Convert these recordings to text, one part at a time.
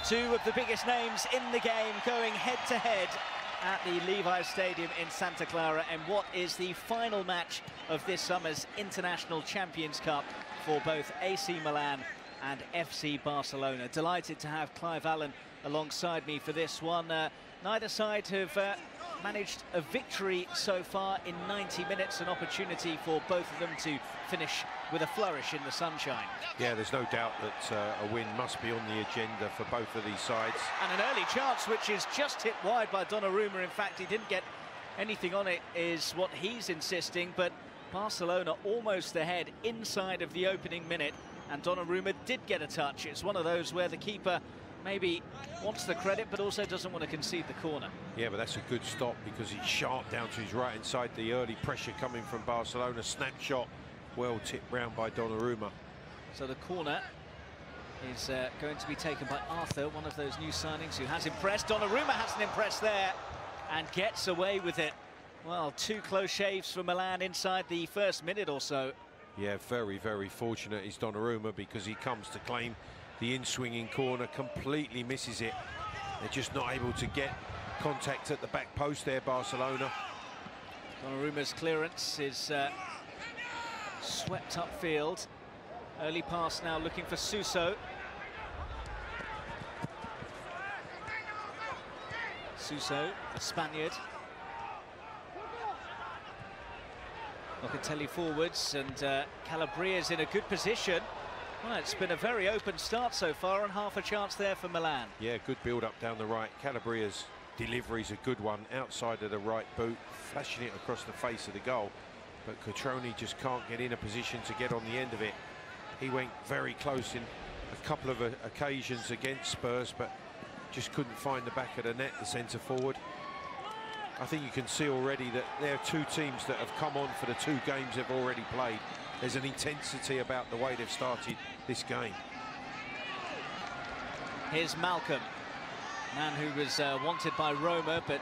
Two of the biggest names in the game going head-to-head at the Levi Stadium in Santa Clara, and what is the final match of this summer's International Champions Cup for both AC Milan and FC Barcelona. Delighted to have Clive Allen alongside me for this one. Neither side have managed a victory so far in 90 minutes, an opportunity for both of them to finish with a flourish in the sunshine. Yeah, there's no doubt that a win must be on the agenda for both of these sides. And an early chance which is just hit wide by Donnarumma. In fact, he didn't get anything on it, is what he's insisting, but Barcelona almost ahead inside of the opening minute, and Donnarumma did get a touch. It's one of those where the keeper maybe wants the credit but also doesn't want to concede the corner. Yeah, but that's a good stop because he's sharp down to his right inside. The early pressure coming from Barcelona, snapshot, well tipped round by Donnarumma. So the corner is going to be taken by Arthur, one of those new signings who has impressed. Donnarumma hasn't impressed there and gets away with it. Well, two close shaves for Milan inside the first minute or so. Yeah, very, very fortunate is Donnarumma because he comes to claim the in-swinging corner, completely misses it. They're just not able to get contact at the back post there, Barcelona. Donnarumma's clearance is swept upfield. Early pass now looking for ᴍᴜʟ. ᴍᴜʟ, the Spaniard. Locatelli forwards, and Calabria's in a good position. Well, it's been a very open start so far, and half a chance there for Milan. Yeah, good build-up down the right. Calabria's delivery's a good one, outside of the right boot, flashing it across the face of the goal. But Cutrone just can't get in a position to get on the end of it. He went very close in a couple of occasions against Spurs, but just couldn't find the back of the net, the centre forward. I think you can see already that there are two teams that have come on for the two games they've already played. There's an intensity about the way they've started this game. Here's Malcolm, man who was wanted by Roma, but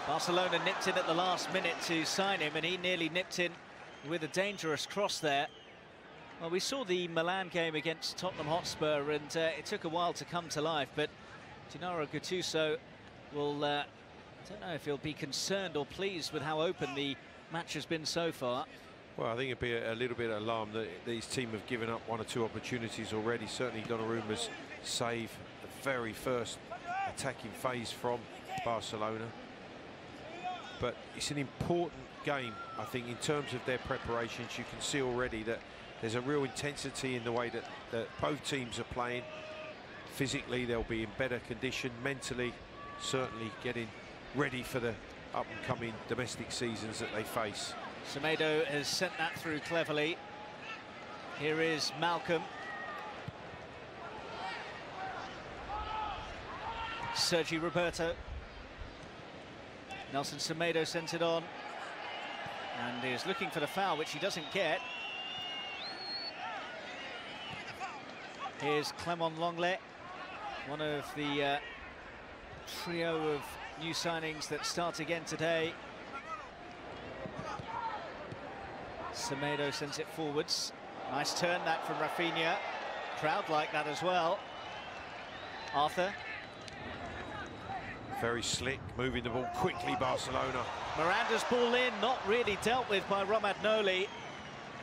Barcelona nipped in at the last minute to sign him, and he nearly nipped in with a dangerous cross there. Well, we saw the Milan game against Tottenham Hotspur, and it took a while to come to life, but Gennaro Gattuso will, I don't know if he'll be concerned or pleased with how open the match has been so far. Well, I think it'd be a little bit alarmed that these teams have given up one or two opportunities already. Certainly Donnarumma's save, the very first attacking phase from Barcelona. But it's an important game, I think, in terms of their preparations. You can see already that there's a real intensity in the way that both teams are playing. Physically, they'll be in better condition. Mentally, certainly getting ready for the up-and-coming domestic seasons that they face. Semedo has sent that through cleverly. Here is Malcolm. Sergi Roberto. Nelson Semedo sent it on and is looking for the foul, which he doesn't get. Here's Clément Lenglet, one of the trio of new signings that start again today. Semedo sends it forwards. Nice turn that from Rafinha. Crowd like that as well. Arthur. Very slick, moving the ball quickly, Barcelona. Miranda's ball in, not really dealt with by Romagnoli.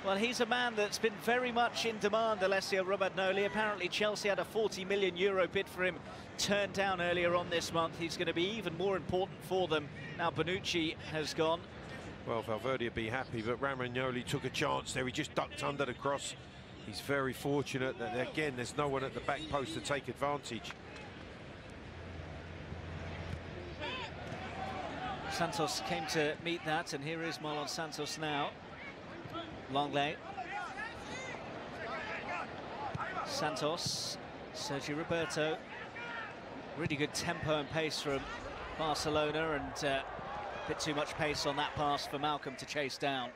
Well, he's a man that's been very much in demand, Alessio Romagnoli. Apparently Chelsea had a €40 million bid for him turned down earlier on this month. He's going to be even more important for them now Bonucci has gone. Well, Valverde would be happy, but Romagnoli took a chance there. He just ducked under the cross. He's very fortunate that, again, there's no one at the back post to take advantage. Santos came to meet that, and here is Marlon Santos now. Lenglet. Santos. Sergi Roberto. Really good tempo and pace from Barcelona, and a bit too much pace on that pass for Malcolm to chase down.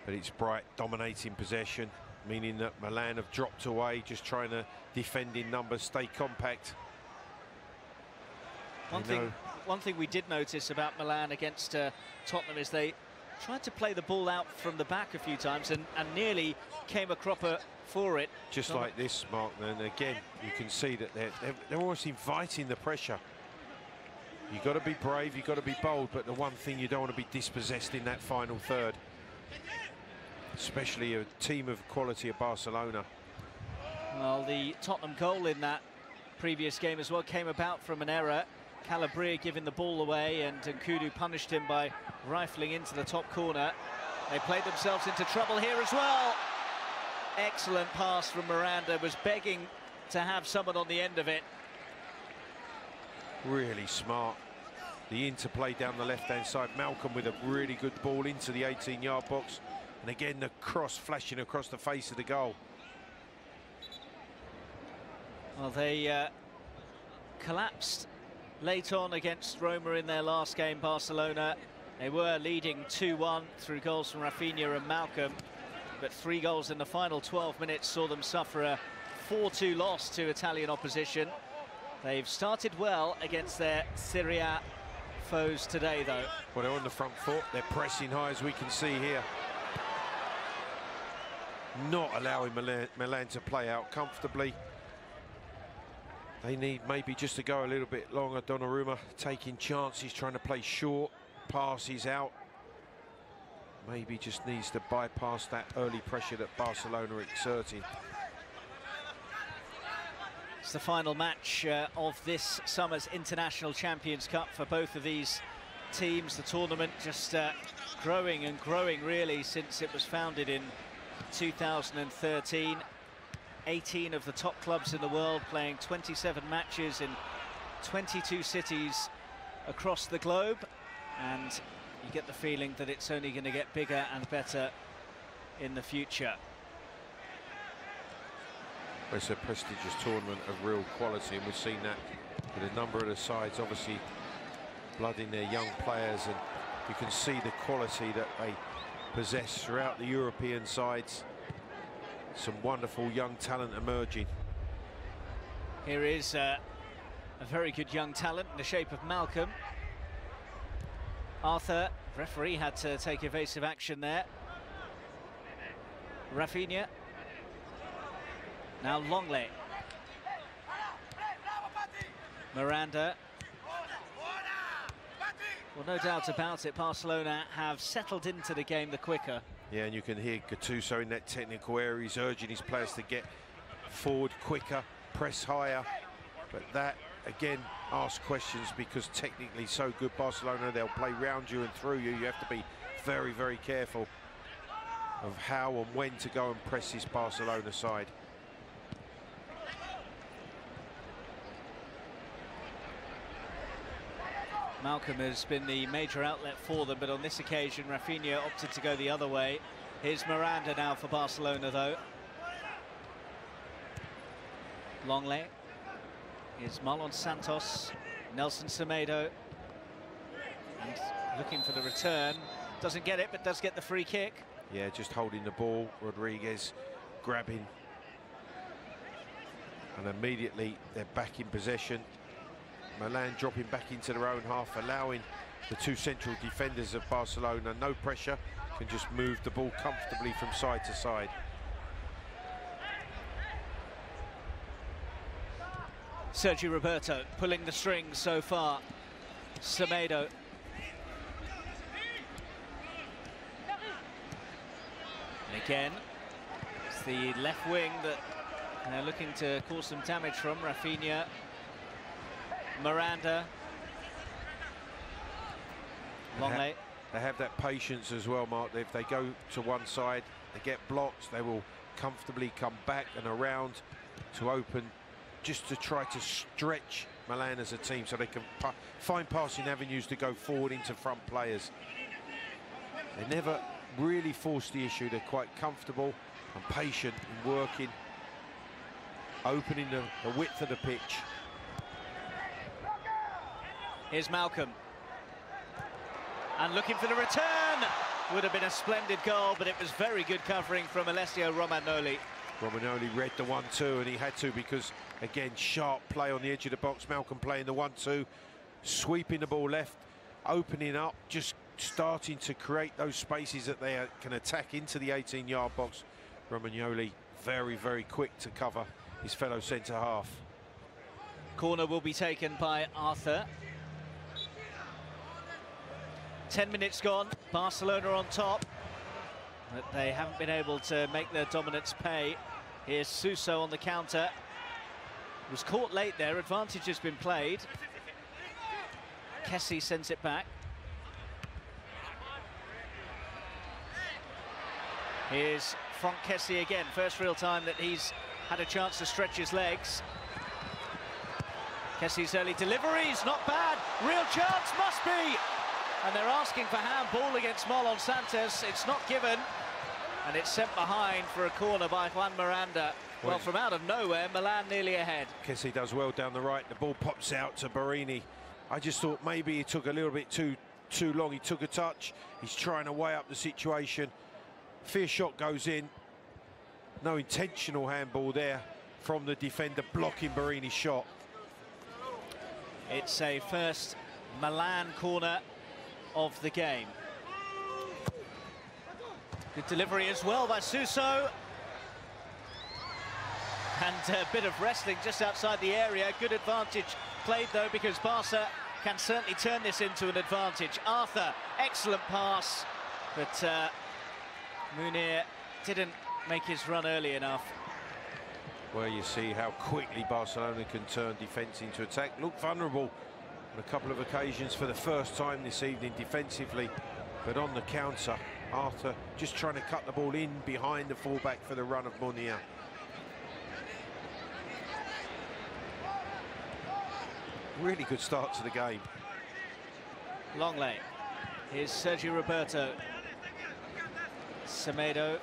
But it's Bright dominating possession, meaning that Milan have dropped away, just trying to defend in numbers, stay compact. One thing we did notice about Milan against Tottenham is they tried to play the ball out from the back a few times and nearly came a cropper for it. Just like this, Mark, and again, you can see that they're almost inviting the pressure. You've got to be brave, you've got to be bold, but the one thing you don't want to be dispossessed in that final third. Especially a team of quality of Barcelona. Well, the Tottenham goal in that previous game as well came about from an error. Calabria giving the ball away, and Nkudu punished him by rifling into the top corner. They played themselves into trouble here as well. Excellent pass from Miranda, was begging to have someone on the end of it. Really smart. The interplay down the left-hand side. Malcolm with a really good ball into the 18-yard box. And again, the cross flashing across the face of the goal. Well, they collapsed late on against Roma in their last game, Barcelona. They were leading 2-1 through goals from Rafinha and Malcolm, but 3 goals in the final 12 minutes saw them suffer a 4-2 loss to Italian opposition. They've started well against their Serie A foes today, though. Well, they're on the front foot. They're pressing high, as we can see here. Not allowing Milan to play out comfortably. They need maybe just to go a little bit longer. Donnarumma taking chances, trying to play short passes out. Maybe just needs to bypass that early pressure that Barcelona are exerting. It's the final match of this summer's International Champions Cup for both of these teams. The tournament just growing and growing, really, since it was founded in 2013. 18 of the top clubs in the world playing 27 matches in 22 cities across the globe, and you get the feeling that it's only going to get bigger and better in the future. It's a prestigious tournament of real quality, and we've seen that with a number of the sides obviously blooding their young players, and you can see the quality that they possess throughout the European sides. Some wonderful young talent emerging. Here is a very good young talent in the shape of Malcolm. Arthur, referee, had to take evasive action there. Rafinha. Now Longley. Miranda. Well, no doubt about it, Barcelona have settled into the game the quicker. Yeah, and you can hear Gattuso in that technical area. He's urging his players to get forward quicker, press higher. But that, again, asks questions, because technically so good Barcelona, they'll play round you and through you. You have to be very, very careful of how and when to go and press this Barcelona side. Malcolm has been the major outlet for them, but on this occasion Rafinha opted to go the other way. Here's Miranda now for Barcelona, though. Longley. Here's Marlon Santos. Nelson Semedo. And looking for the return. Doesn't get it, but does get the free kick. Yeah, just holding the ball. Rodriguez grabbing. And immediately they're back in possession. Milan dropping back into their own half, allowing the 2 central defenders of Barcelona no pressure, can just move the ball comfortably from side to side. Sergio Roberto pulling the strings so far. Semedo. And again, it's the left wing that they're looking to cause some damage from. Rafinha. Miranda. Longley. They have that patience as well, Mark. If they go to one side, they get blocked, they will comfortably come back and around to open, just to try to stretch Milan as a team so they can find passing avenues to go forward into front players. They never really force the issue. They're quite comfortable and patient in working, opening the width of the pitch. Here's Malcolm. And looking for the return. Would have been a splendid goal, but it was very good covering from Alessio Romagnoli. Romagnoli read the 1-2, and he had to, because, again, sharp play on the edge of the box. Malcolm playing the 1-2, sweeping the ball left, opening up, just starting to create those spaces that they can attack into the 18-yard box. ᴍɪʟᴇʟᴏ very, very quick to cover his fellow centre-half. Corner will be taken by Arthur. 10 minutes gone, Barcelona on top, but they haven't been able to make their dominance pay. Here's ᴍᴜʟ on the counter. Was caught late there, advantage has been played. Kessie sends it back. Here's Franck Kessie again, first real time that he's had a chance to stretch his legs. Kessie's early deliveries, not bad, real chance, must be! And they're asking for handball against Marlon Santos. It's not given, and it's sent behind for a corner by Juan Miranda. Well, from out of nowhere, Milan nearly ahead. Kessie does well down the right. The ball pops out to Borini. I just thought maybe he took a little bit too long. He took a touch. He's trying to weigh up the situation. Fierce shot goes in. No intentional handball there from the defender, blocking Borini's shot. It's a first Milan corner of the game. Good delivery as well by ᴍᴜ. And a bit of wrestling just outside the area. Good advantage played though, because Barca can certainly turn this into an advantage. Arthur, excellent pass, but Munir didn't make his run early enough. Well, you see how quickly Barcelona can turn defence into attack. Look vulnerable on a couple of occasions for the first time this evening defensively, but on the counter, Arthur just trying to cut the ball in behind the fullback for the run of Munir. Really good start to the game. Long lane. Here's Sergio Roberto. Semedo.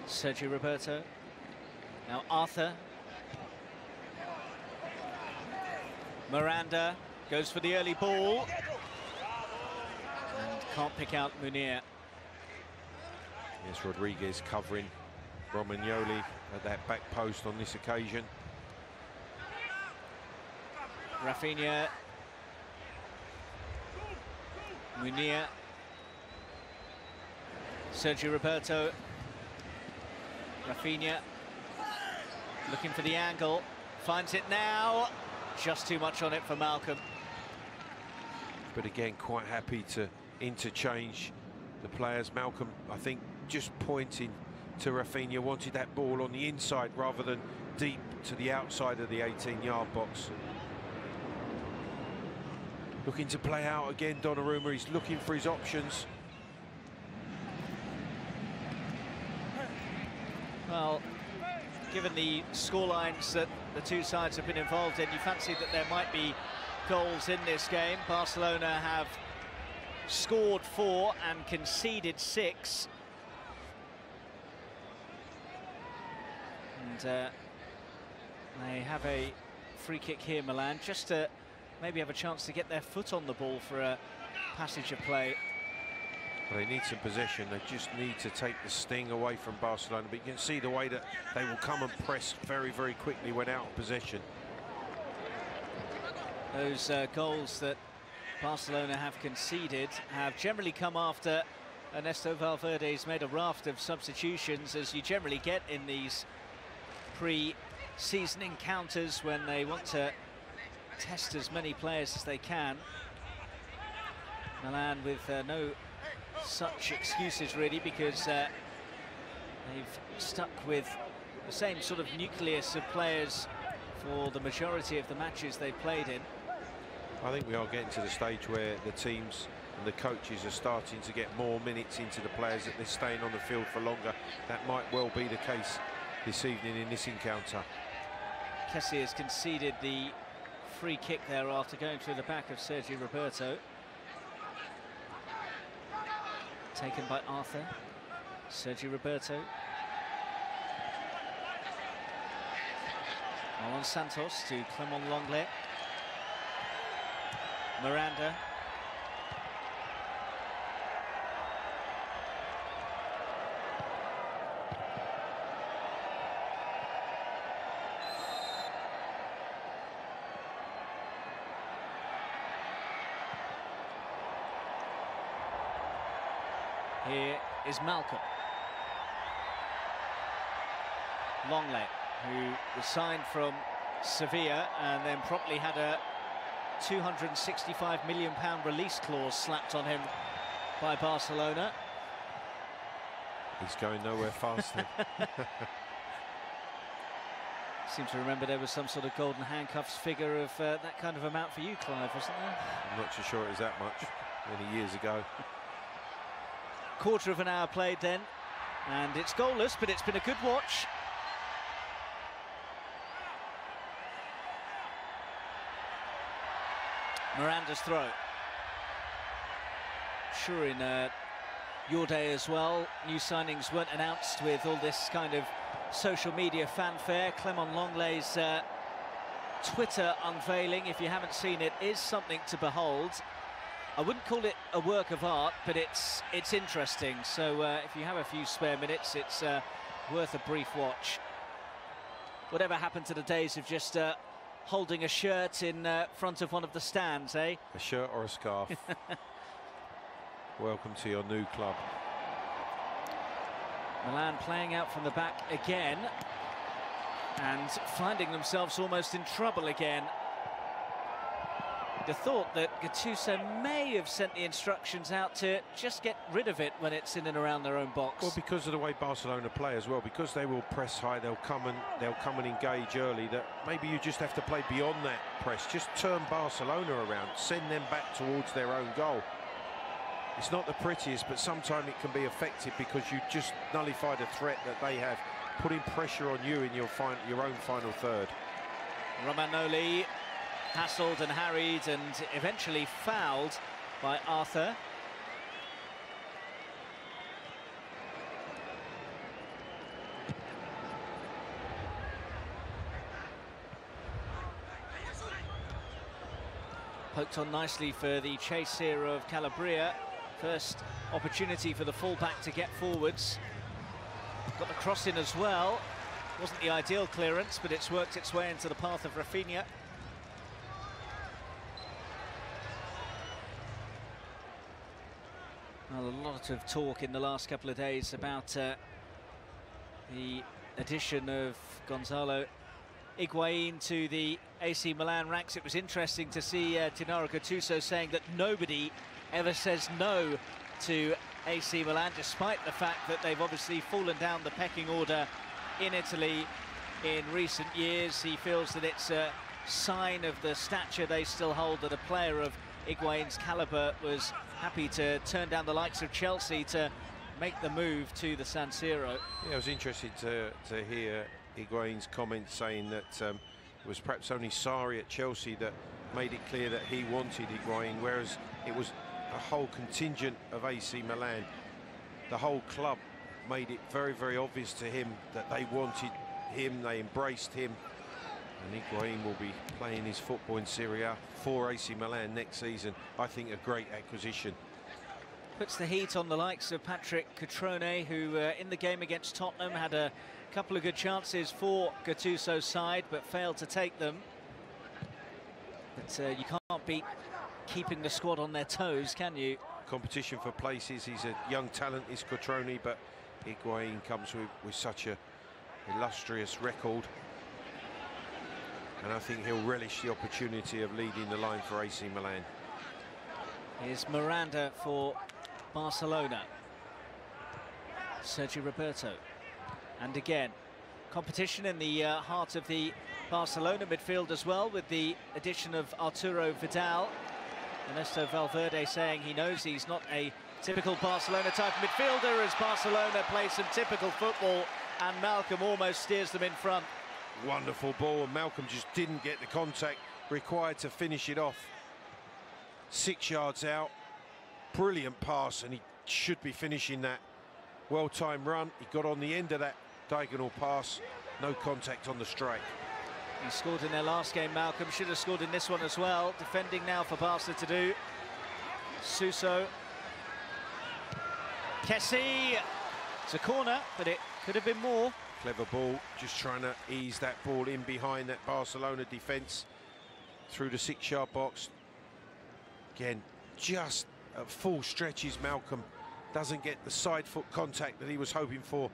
Sergio Roberto. Now Arthur. Miranda goes for the early ball. And can't pick out Munir. Yes, Rodriguez covering ᴍɪʟᴇʟᴏ at that back post on this occasion. Rafinha. Munir. Sergio Roberto. Rafinha looking for the angle, finds it now, just too much on it for Malcolm. But again, quite happy to interchange the players. Malcolm, I think, just pointing to Rafinha, wanted that ball on the inside rather than deep to the outside of the 18-yard box. Looking to play out again, Donnarumma, he's looking for his options. Well, given the scorelines that the two sides have been involved in, you fancy that there might be goals in this game. Barcelona have scored 4 and conceded 6. And they have a free kick here, Milan, just to maybe have a chance to get their foot on the ball for a passage of play. Well, they need some possession. They just need to take the sting away from Barcelona. But you can see the way that they will come and press very, very quickly when out of possession. Those goals that Barcelona have conceded have generally come after Ernesto Valverde's made a raft of substitutions, as you generally get in these pre-season encounters when they want to test as many players as they can. Milan with no such excuses really, because they've stuck with the same sort of nucleus of players for the majority of the matches they've played in. I think we are getting to the stage where the teams and the coaches are starting to get more minutes into the players, that they're staying on the field for longer. That might well be the case this evening in this encounter. Kessie has conceded the free kick there after going through the back of Sergio Roberto. Taken by Arthur. Sergio Roberto. Marlon Santos to ⴰ Miranda. Here is Malcolm. Longley, who was signed from Sevilla and then promptly had a £265 million release clause slapped on him by Barcelona. He's going nowhere fast then. Seem to remember there was some sort of golden handcuffs figure of that kind of amount for you, Clive, wasn't there? I'm not too sure it was that much many years ago. Quarter of an hour played then, and it's goalless, but it's been a good watch. Miranda's throw. Sure, in your day as well, new signings weren't announced with all this kind of social media fanfare. Clement Longley's Twitter unveiling, if you haven't seen it, is something to behold. I wouldn't call it a work of art, but it's interesting. So if you have a few spare minutes, it's worth a brief watch. Whatever happened to the days of just holding a shirt in front of one of the stands, eh? A shirt or a scarf. Welcome to your new club. Milan playing out from the back again and finding themselves almost in trouble again. The thought that Gattuso may have sent the instructions out to just get rid of it when it's in and around their own box. Well, because of the way Barcelona play as well, because they will press high, they'll come and engage early. That maybe you just have to play beyond that press. Just turn Barcelona around, send them back towards their own goal. It's not the prettiest, but sometimes it can be effective because you just nullify the threat that they have, putting pressure on you in your own final third. Romagnoli hassled and harried and eventually fouled by Arthur. Poked on nicely for the chase here of Calabria. First opportunity for the fullback to get forwards. Got the cross in as well. Wasn't the ideal clearance, but it's worked its way into the path of ᴍɪʟᴇʟᴏ. Well, a lot of talk in the last couple of days about the addition of Gonzalo Higuain to the AC Milan ranks. It was interesting to see Gennaro Gattuso saying that nobody ever says no to AC Milan, despite the fact that they've obviously fallen down the pecking order in Italy in recent years. He feels that it's a sign of the stature they still hold, that a player of Higuain's caliber was happy to turn down the likes of Chelsea to make the move to the San Siro. Yeah, I was interested to hear Higuain's comment saying that it was perhaps only Sarri at Chelsea that made it clear that he wanted Higuain, whereas it was a whole contingent of AC Milan. The whole club made it very, very obvious to him that they wanted him, they embraced him. And Higuain will be playing his football in Serie A for AC Milan next season. I think a great acquisition. Puts the heat on the likes of Patrick Cutrone, who in the game against Tottenham had a couple of good chances for Gattuso's side, but failed to take them. But you can't beat keeping the squad on their toes, can you? Competition for places. He's a young talent, is Cutrone, but Higuain comes with such a illustrious record. And I think he'll relish the opportunity of leading the line for AC Milan. Here's Miranda for Barcelona. Sergio Roberto. And again, competition in the heart of the Barcelona midfield as well, with the addition of Arturo Vidal. Ernesto Valverde saying he knows he's not a typical Barcelona type midfielder, as Barcelona play some typical football, and Malcolm almost steers them in front. Wonderful ball, and Malcolm just didn't get the contact required to finish it off. 6 yards out, brilliant pass, and he should be finishing that. Well-timed run, he got on the end of that diagonal pass, no contact on the strike. He scored in their last game, Malcolm, should have scored in this one as well. Defending now for Barca to do. Suso. Kessie. It's a corner, but it could have been more. Clever ball, just trying to ease that ball in behind that Barcelona defence through the 6-yard box. Again, just at full stretches, Malcolm doesn't get the side foot contact that he was hoping for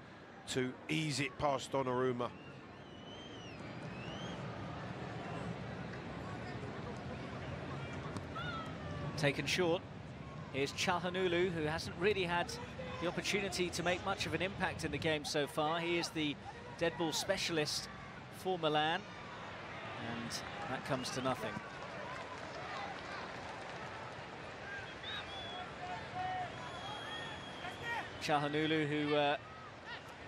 to ease it past Donnarumma. Taken short. Here's ᴍɪʟᴟ, who hasn't really had the opportunity to make much of an impact in the game so far. He is the dead ball specialist for Milan, and that comes to nothing. ᴍɪʟᴟ, who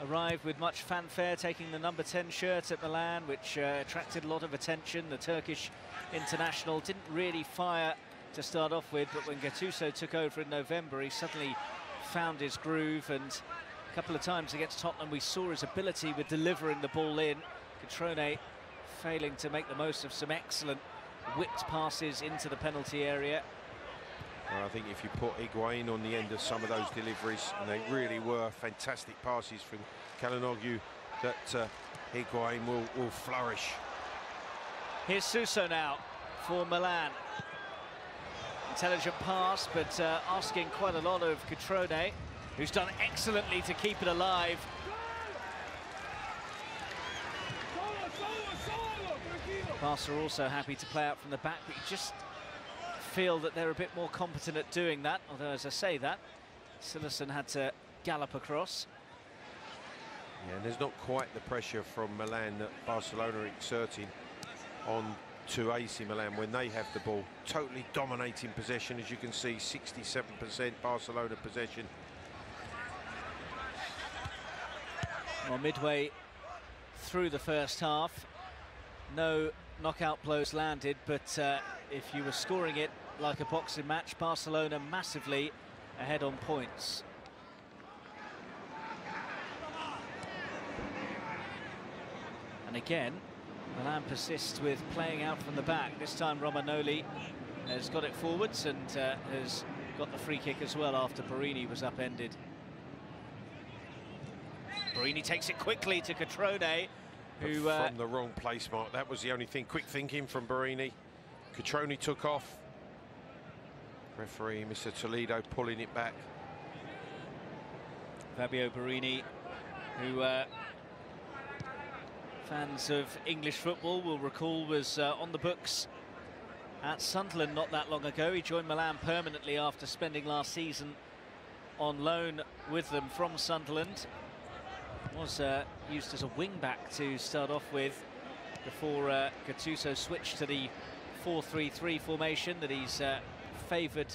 arrived with much fanfare, taking the number 10 shirt at Milan, which attracted a lot of attention. The Turkish international didn't really fire to start off with, but when Gattuso took over in November, he suddenly found his groove, and a couple of times against Tottenham we saw his ability with delivering the ball in. ⴰ failing to make the most of some excellent whipped passes into the penalty area. Well, I think if you put Higuain on the end of some of those deliveries, and they really were fantastic passes from ⴍ that Higuain will flourish. Here's Suso now for Milan. Intelligent pass, but asking quite a lot of ⴰ, who's done excellently to keep it alive. Barca are also happy to play out from the back, but you just feel that they're a bit more competent at doing that. Although, as I say that, ⴰ had to gallop across. Yeah, and there's not quite the pressure from Milan that Barcelona are exerting on to AC Milan when they have the ball. Totally dominating possession, as you can see, 67% Barcelona possession. Well, midway through the first half, no knockout blows landed, but if you were scoring it like a boxing match, Barcelona massively ahead on points. And again, Milan persists with playing out from the back. This time Romagnoli has got it forwards and has got the free kick as well after Borini was upended. Borini takes it quickly to ⴰ, who from the wrong place, Mark. That was the only thing. Quick thinking from Borini. ⴰ took off. Referee Mr. Toledo pulling it back. Fabio Borini, who fans of English football will recall was on the books at Sunderland not that long ago. He joined Milan permanently after spending last season on loan with them from Sunderland. Was used as a wing-back to start off with before Gattuso switched to the 4-3-3 formation that he's favoured,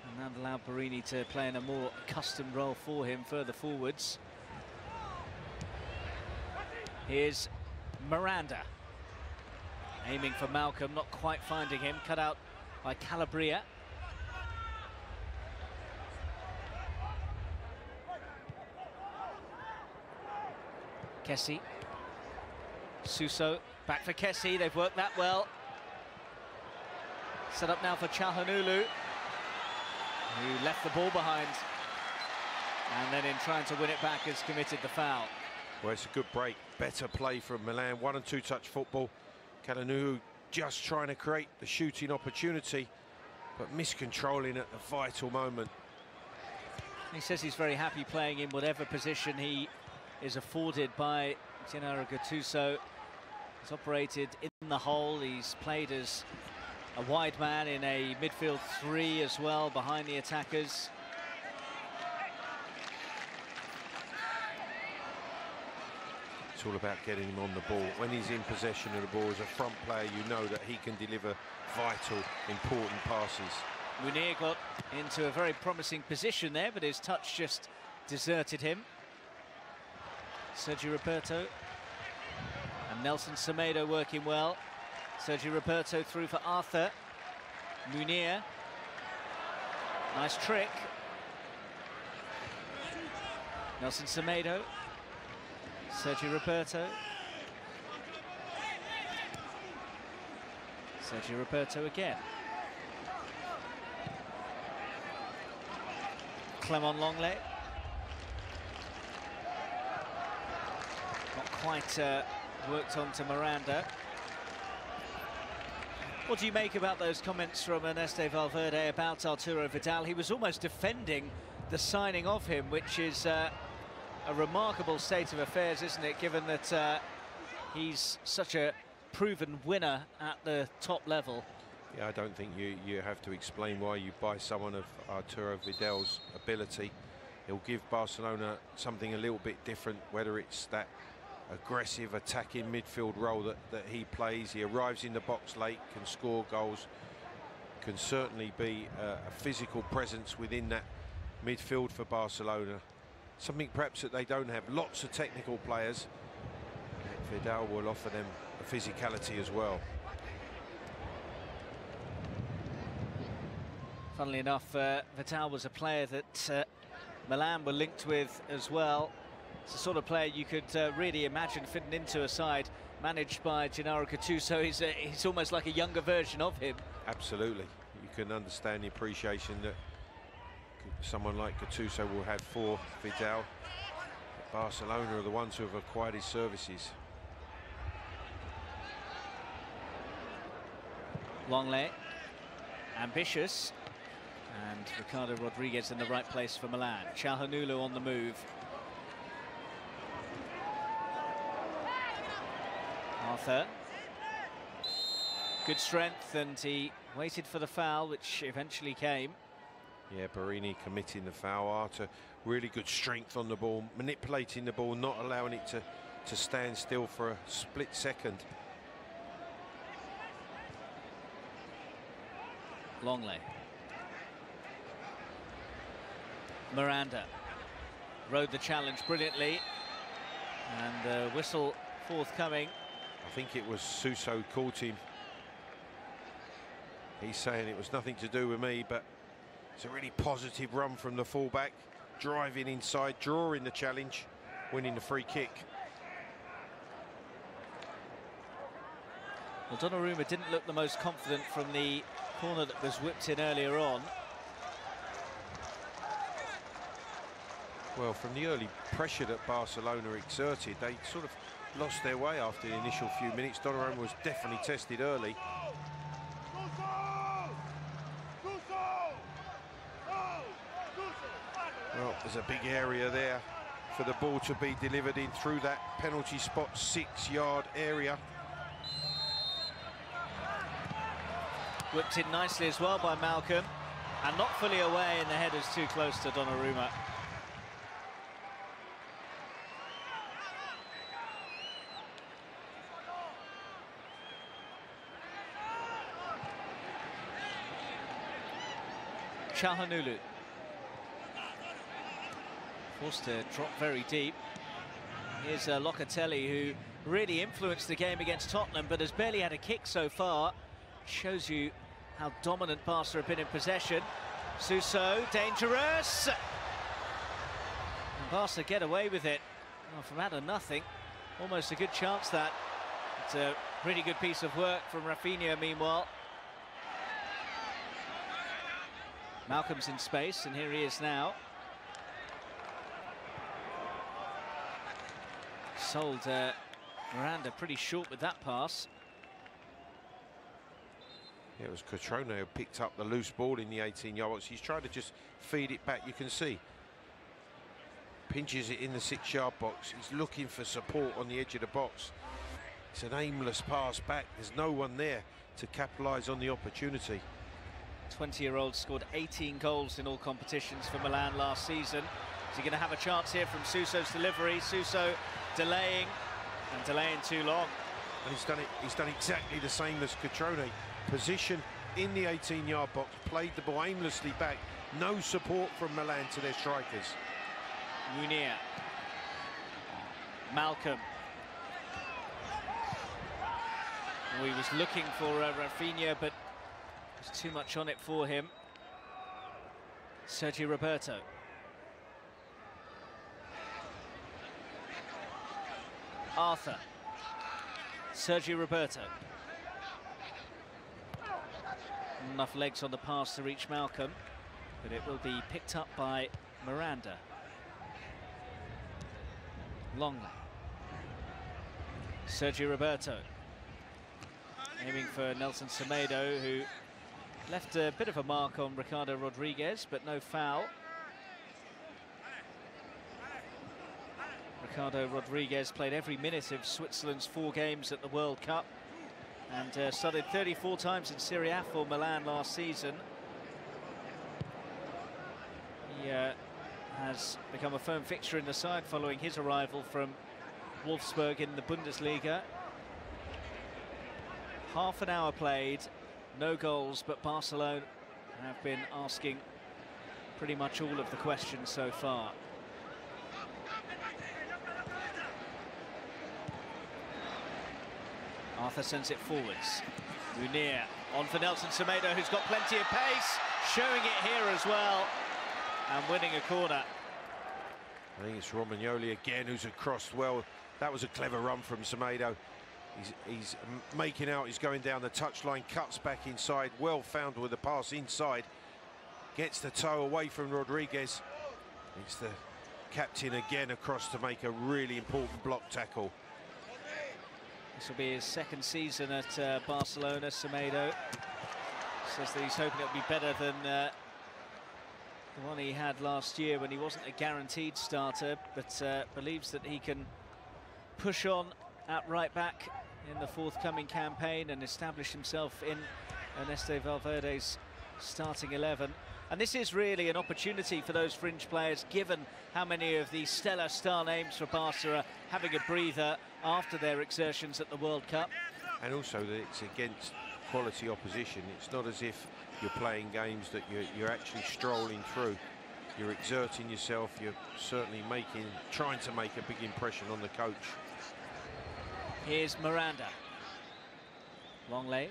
and that allowed Borini to play in a more accustomed role for him further forwards. Here's Miranda, aiming for Malcolm, not quite finding him, cut out by Calabria. Kessie, Suso, back for Kessie, they've worked that well. Set up now for ⴍ who left the ball behind, and then in trying to win it back has committed the foul. Well, it's a good break, better play from Milan, 1- and 2-touch football. ⴍ just trying to create the shooting opportunity, but miscontrolling at the vital moment. He says he's very happy playing in whatever position he is afforded by Gennaro Gattuso. He's operated in the hole, he's played as a wide man in a midfield 3 as well, behind the attackers. It's all about getting him on the ball. When he's in possession of the ball as a front player, you know that he can deliver vital, important passes. Munir got into a very promising position there, but his touch just deserted him. Sergio Roberto and Nelson Semedo working well. Sergio Roberto through for Arthur. Munir. Nice trick. Nelson Semedo. Sergio Roberto. Sergio Roberto again. Clement Longley. Not quite worked on to Miranda. What do you make about those comments from Ernesto Valverde about Arturo Vidal? He was almost defending the signing of him, which is a remarkable state of affairs, isn't it, given that he's such a proven winner at the top level. Yeah, I don't think you have to explain why you buy someone of Arturo Vidal's ability. He'll give Barcelona something a little bit different, whether it's that aggressive attacking midfield role that he plays. He arrives in the box late, can score goals, can certainly be a physical presence within that midfield for Barcelona. Something perhaps that they don't have. Lots of technical players. Vidal will offer them a physicality as well. Funnily enough, Vidal was a player that Milan were linked with as well. It's the sort of player you could really imagine fitting into a side managed by Gennaro Gattuso. He's almost like a younger version of him. Absolutely. You can understand the appreciation that someone like Gattuso will have for Vidal. Barcelona are the ones who have acquired his services. Longley, ambitious, and Ricardo Rodriguez in the right place for Milan. ᴍɪʟᴟ on the move. Arthur. Good strength, and he waited for the foul, which eventually came. Yeah, Borini committing the foul. Arthur, really good strength on the ball, manipulating the ball, not allowing it to stand still for a split second. Longley. Miranda rode the challenge brilliantly, and the whistle forthcoming. I think it was ᴍᴜʟ caught him. He's saying it was nothing to do with me, but it's a really positive run from the fullback, driving inside, drawing the challenge, winning the free kick. Well, Donnarumma didn't look the most confident from the corner that was whipped in earlier on. Well, from the early pressure that Barcelona exerted, they sort of lost their way after the initial few minutes. Donnarumma was definitely tested early. Well, there's a big area there for the ball to be delivered in through that penalty spot, 6-yard area. Whipped in nicely as well by Malcolm, and not fully away, and the header's too close to Donnarumma. ᴍɪʟᴟ forced to drop very deep. Here's Locatelli, who really influenced the game against Tottenham, but has barely had a kick so far. Shows you how dominant Barca have been in possession. ᴍᴜʟ, dangerous! And Barca get away with it. Well, from out of nothing, almost a good chance that. It's a really good piece of work from Rafinha, meanwhile. Malcolm's in space, and here he is now. Sold Miranda pretty short with that pass. Yeah, it was Cutrone who picked up the loose ball in the 18-yard box. He's trying to just feed it back. You can see. Pinches it in the 6-yard box. He's looking for support on the edge of the box. It's an aimless pass back. There's no one there to capitalise on the opportunity. 20-year-old scored 18 goals in all competitions for Milan last season. Is he going to have a chance here from ᴍᴜʟ's delivery? ᴍᴜʟ delaying, and delaying too long. And he's done exactly the same as Cutrone. Position in the 18-yard box, played the ball aimlessly back. No support from Milan to their strikers. Munir. Malcolm. Oh, he was looking for Rafinha, but there's too much on it for him. Sergi Roberto. Arthur. Sergi Roberto. Enough legs on the pass to reach Malcolm, but it will be picked up by Miranda. Longley. Sergi Roberto. aiming for Nelson Semedo, who left a bit of a mark on Ricardo Rodriguez, but no foul. Ricardo Rodriguez played every minute of Switzerland's 4 games at the World Cup and started 34 times in Serie A for Milan last season. He has become a firm fixture in the side following his arrival from Wolfsburg in the Bundesliga. Half an hour played, no goals, but Barcelona have been asking pretty much all of the questions so far. Arthur sends it forwards. Munir on for Nelson Semedo, who's got plenty of pace, showing it here as well, and winning a corner. I think it's Romagnoli again who's crossed well. That was a clever run from Semedo. He's making out, he's going down the touchline, cuts back inside, well found with the pass inside. Gets the toe away from Rodriguez. It's the captain again across to make a really important block tackle. This will be his 2nd season at Barcelona. Semedo says that he's hoping it'll be better than the one he had last year when he wasn't a guaranteed starter, but believes that he can push on at right back in the forthcoming campaign and establish himself in Ernesto Valverde's starting 11. And this is really an opportunity for those fringe players, given how many of the stellar star names for Barca are having a breather after their exertions at the World Cup. And also that it's against quality opposition. It's not as if you're playing games that you're actually strolling through. You're exerting yourself, you're certainly trying to make a big impression on the coach. Here's Miranda. Longley.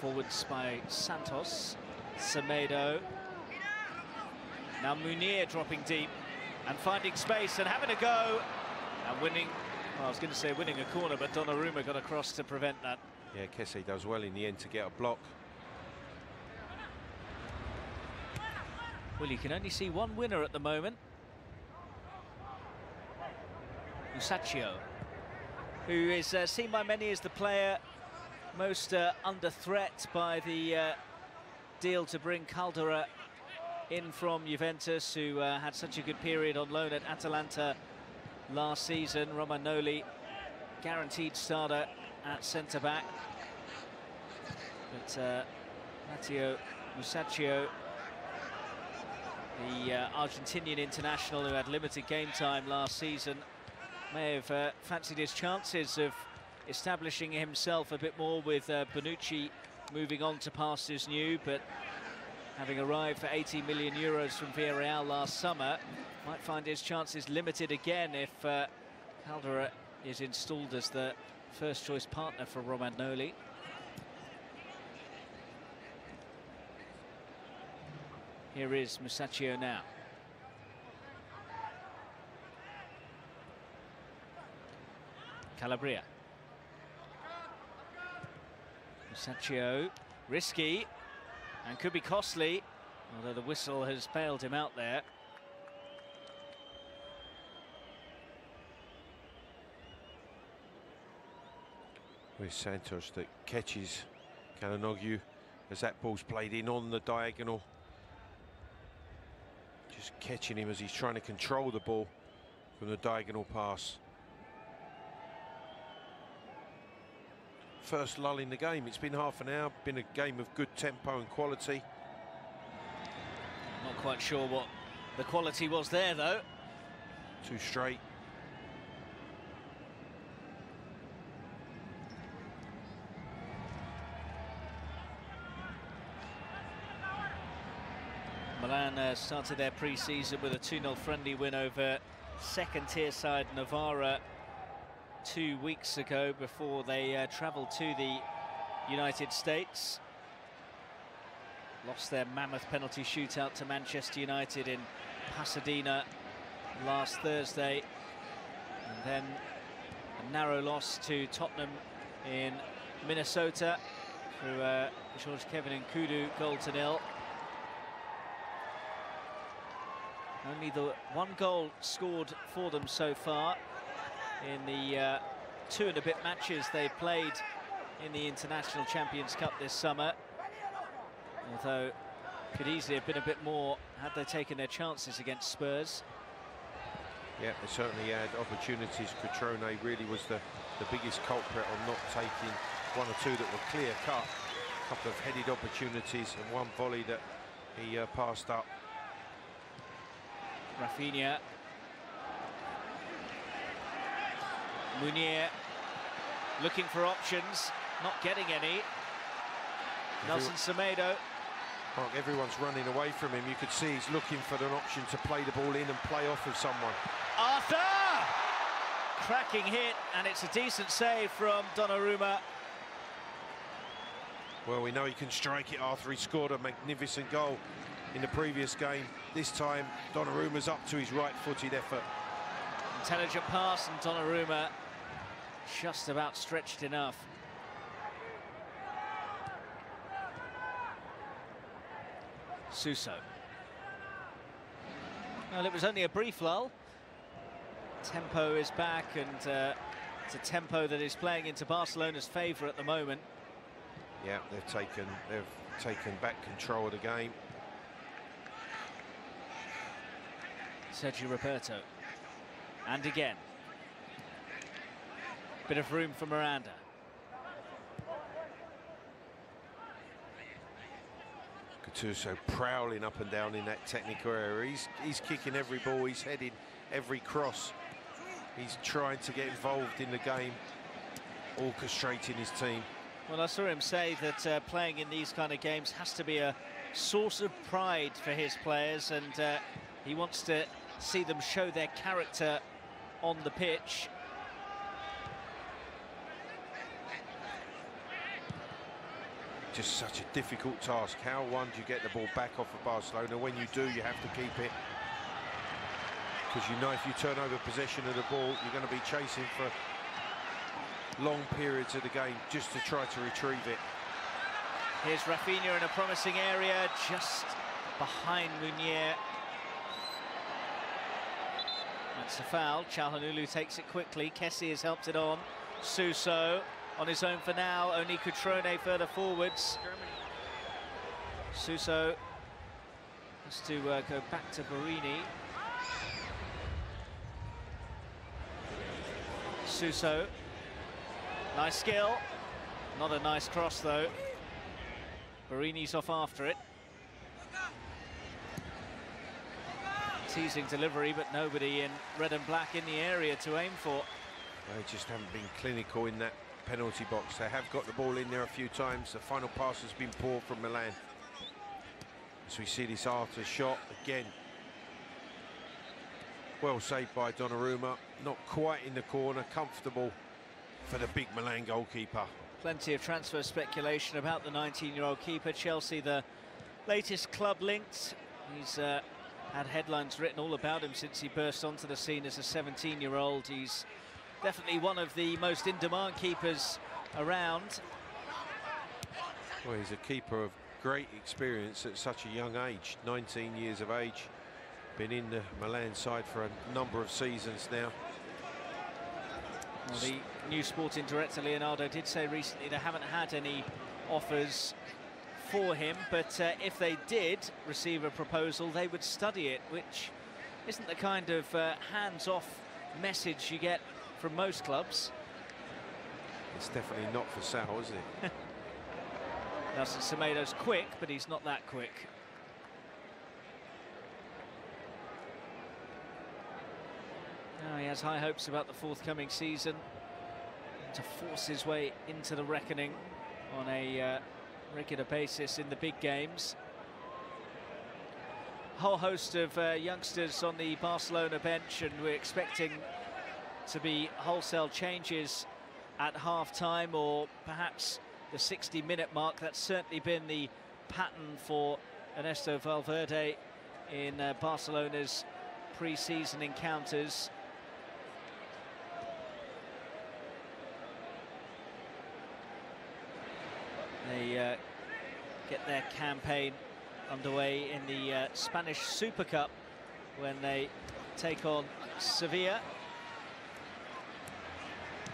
Forwards by Santos. Semedo. Now Munir dropping deep and finding space and having a go and winning. Well, I was going to say winning a corner, but Donnarumma got across to prevent that. Yeah, Kessie does well in the end to get a block. Well, you can only see one winner at the moment. Musacchio, who is seen by many as the player most under threat by the deal to bring Caldera in from Juventus, who had such a good period on loan at Atalanta last season. Romagnoli, guaranteed starter at centre-back. But Matteo Musacchio, the Argentinian international who had limited game time last season, may have fancied his chances of establishing himself a bit more with Bonucci moving on to pastures new, but having arrived for 80 million euros from Villarreal last summer, might find his chances limited again if Caldera is installed as the first choice partner for Romagnoli. Here is Musacchio now. Calabria. Musacchio, risky, and could be costly, although the whistle has bailed him out there. With Santos that catches Calhanoglu as that ball's played in on the diagonal. Just catching him as he's trying to control the ball from the diagonal pass. First lull in the game. It's been half an hour, been a game of good tempo and quality. Not quite sure what the quality was there, though. Too straight. Milan started their pre-season with a 2-0 friendly win over second-tier side Novara 2 weeks ago before they travelled to the United States. Lost their mammoth penalty shootout to Manchester United in Pasadena last Thursday. And then a narrow loss to Tottenham in Minnesota through ᴍɪʟᴇʟᴏ goal to nil. Only the one goal scored for them so far in the 2 and a bit matches they played in the International Champions Cup this summer. Although could easily have been a bit more had they taken their chances against Spurs. Yeah, they certainly had opportunities. ᴍɪʟᴇ really was the biggest culprit on not taking 1 or 2 that were clear-cut. A couple of headed opportunities and 1 volley that he passed up. Rafinha. Meunier looking for options, not getting any. ᴠᴜ. Mark, everyone's running away from him. You could see he's looking for an option to play the ball in and play off of someone. Arthur! Cracking hit, and it's a decent save from Donnarumma. Well, we know he can strike it, Arthur. He scored a magnificent goal in the previous game. This time, Donnarumma's up to his right-footed effort. Intelligent pass, and Donnarumma just about stretched enough. ᴍᴜ. Well, it was only a brief lull. Tempo is back, and it's a tempo that is playing into Barcelona's favour at the moment. Yeah, they've taken back control of the game. Sergio Roberto. And again. Bit of room for Miranda. gattuso prowling up and down in that technical area. He's kicking every ball, he's heading every cross. He's trying to get involved in the game, orchestrating his team. Well, I saw him say that playing in these kind of games has to be a source of pride for his players, and he wants to see them show their character on the pitch. Just such a difficult task. How, one, do you get the ball back off of Barcelona? When you do, you have to keep it. Because you know if you turn over possession of the ball, you're going to be chasing for long periods of the game just to try to retrieve it. Here's Rafinha in a promising area, just behind Meunier. That's a foul. Çalhanoğlu takes it quickly. Kessie has helped it on. ᴍᴜ on his own for now. Only ᴍɪʟᴇ further forwards. ᴍᴜ has to go back to Borini. ᴍᴜ. Nice skill. Not a nice cross, though. Borini's off after it. Teasing delivery, but nobody in red and black in the area to aim for. They just haven't been clinical in that penalty box. They have got the ball in there a few times. The final pass has been poor from Milan. As we see this Arthur shot again. Well saved by Donnarumma. Not quite in the corner. Comfortable for the big Milan goalkeeper. Plenty of transfer speculation about the 19-year-old keeper. Chelsea, the latest club linked. He's had headlines written all about him since he burst onto the scene as a 17-year-old. He's definitely one of the most in-demand keepers around. Well, he's a keeper of great experience at such a young age, 19 years of age. Been in the Milan side for a number of seasons now. Well, the new sporting director Leonardo did say recently they haven't had any offers for him, but if they did receive a proposal, they would study it, which isn't the kind of hands-off message you get from most clubs. It's definitely not for Sal, is it? ᴠᴜ's quick, but he's not that quick. Now he has high hopes about the forthcoming season, to force his way into the reckoning on a regular basis in the big games. A whole host of youngsters on the Barcelona bench, and we're expecting to be wholesale changes at half-time or perhaps the 60-minute mark. That's certainly been the pattern for Ernesto Valverde in Barcelona's pre-season encounters. They get their campaign underway in the Spanish Super Cup when they take on Sevilla.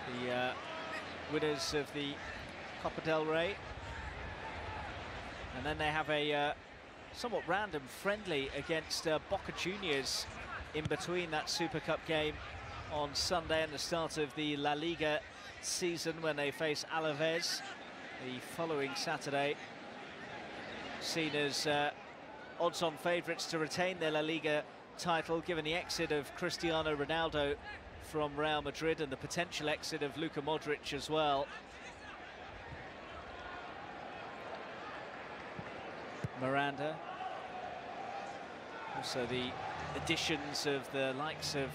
the winners of the Copa del Rey. And then they have a somewhat random friendly against Boca Juniors in between that Super Cup game on Sunday and the start of the La Liga season, when they face Alaves the following Saturday. Seen as odds-on favourites to retain their La Liga title, given the exit of Cristiano Ronaldo from Real Madrid and the potential exit of Luka Modric as well. Miranda. Also the additions of the likes of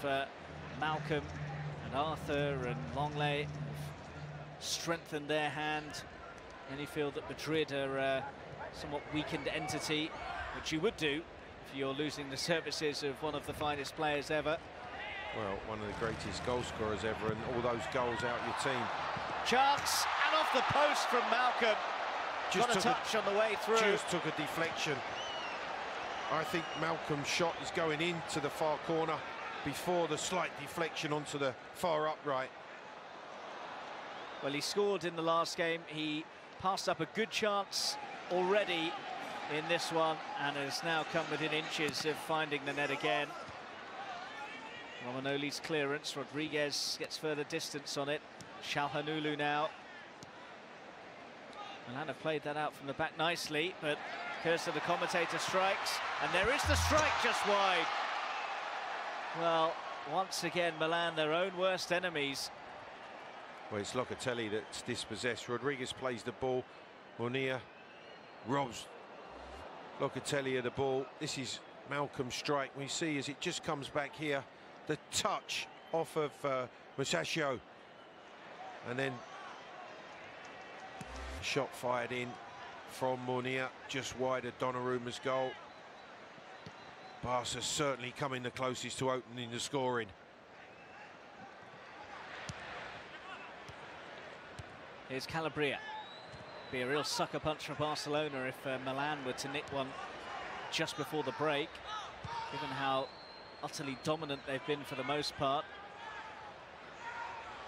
Malcolm and Arthur and Longley have strengthened their hand. Many feel that Madrid are a somewhat weakened entity, which you would do if you're losing the services of one of the finest players ever. Well, one of the greatest goal scorers ever, and all those goals out your team. Chance, and off the post from Malcolm. Just got a touch on the way through. Just took a deflection. I think Malcolm's shot is going into the far corner before the slight deflection onto the far upright. Well, he scored in the last game. He passed up a good chance already in this one and has now come within inches of finding the net again. Romagnoli's clearance. Rodriguez gets further distance on it. Çalhanoğlu now. Milan have played that out from the back nicely, but Cursor, the commentator, strikes, and there is the strike just wide. Well, once again, Milan, their own worst enemies. Well, it's Locatelli that's dispossessed. Rodriguez plays the ball. Munir robs Locatelli of the ball. This is Malcolm's strike. We see as it just comes back here, the touch off of Musacchio, and then shot fired in from Munir, just wide of Donnarumma's goal. Barca certainly coming the closest to opening the scoring. Here's Calabria. Be a real sucker punch for Barcelona if Milan were to nick one just before the break, given how utterly dominant they've been for the most part.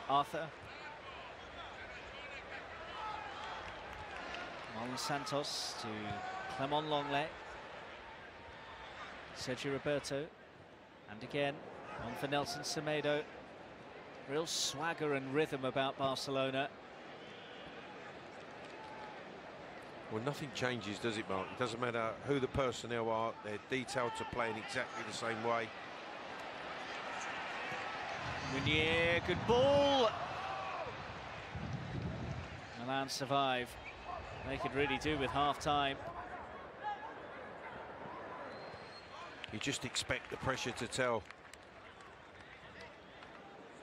Arthur. Marlon Santos to Clement Longley. Sergio Roberto. And again, on for Nelson Semedo. Real swagger and rhythm about Barcelona. Well, nothing changes, does it, Mark? It doesn't matter who the personnel are, they're detailed to play in exactly the same way. Munir, good ball. Milan survive. They could really do with half-time. You just expect the pressure to tell.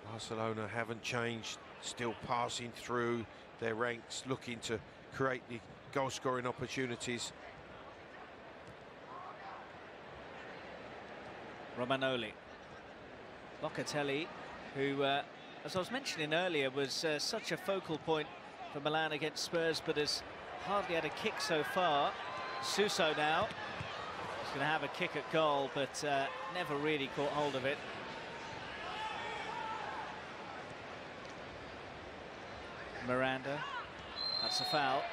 Barcelona haven't changed, still passing through their ranks, looking to create the goal-scoring opportunities. Romagnoli. Locatelli, who, as I was mentioning earlier, was such a focal point for Milan against Spurs, but has hardly had a kick so far. Suso now. He's going to have a kick at goal, but never really caught hold of it. Miranda. That's a foul.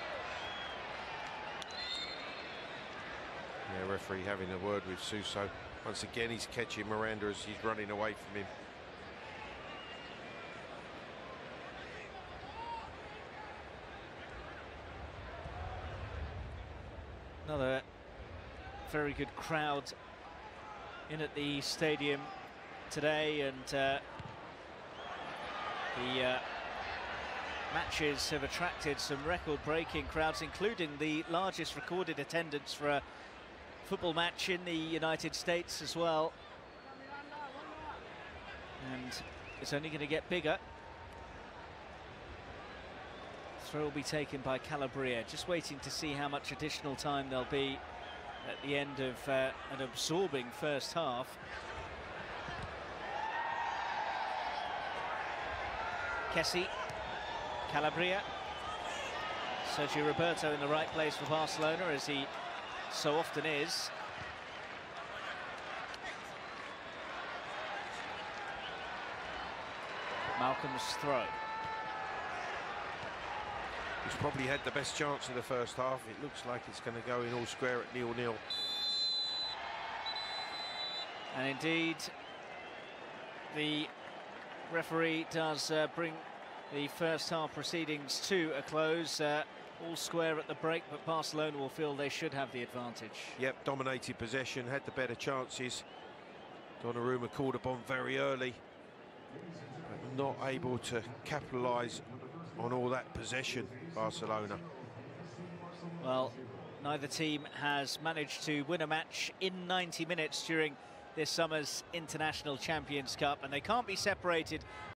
Yeah, referee having a word with Suso. Once again, he's catching Miranda as he's running away from him. Another very good crowd in at the stadium today, and the matches have attracted some record-breaking crowds, including the largest recorded attendance for a football match in the United States as well. And it's only going to get bigger. Throw will be taken by Calabria, just waiting to see how much additional time there'll be at the end of an absorbing first half. Kessie, Calabria, Sergio Roberto in the right place for Barcelona, as he so often is. Malcolm's throw. who's probably had the best chance in the first half. It looks like it's going to go in all square at 0-0. And indeed, the referee does bring the first half proceedings to a close. All square at the break, but Barcelona will feel they should have the advantage. Yep, dominated possession, had the better chances. Donnarumma called upon very early, but not able to capitalise on all that possession, Barcelona. Well, neither team has managed to win a match in 90 minutes during this summer's International Champions Cup, and they can't be separated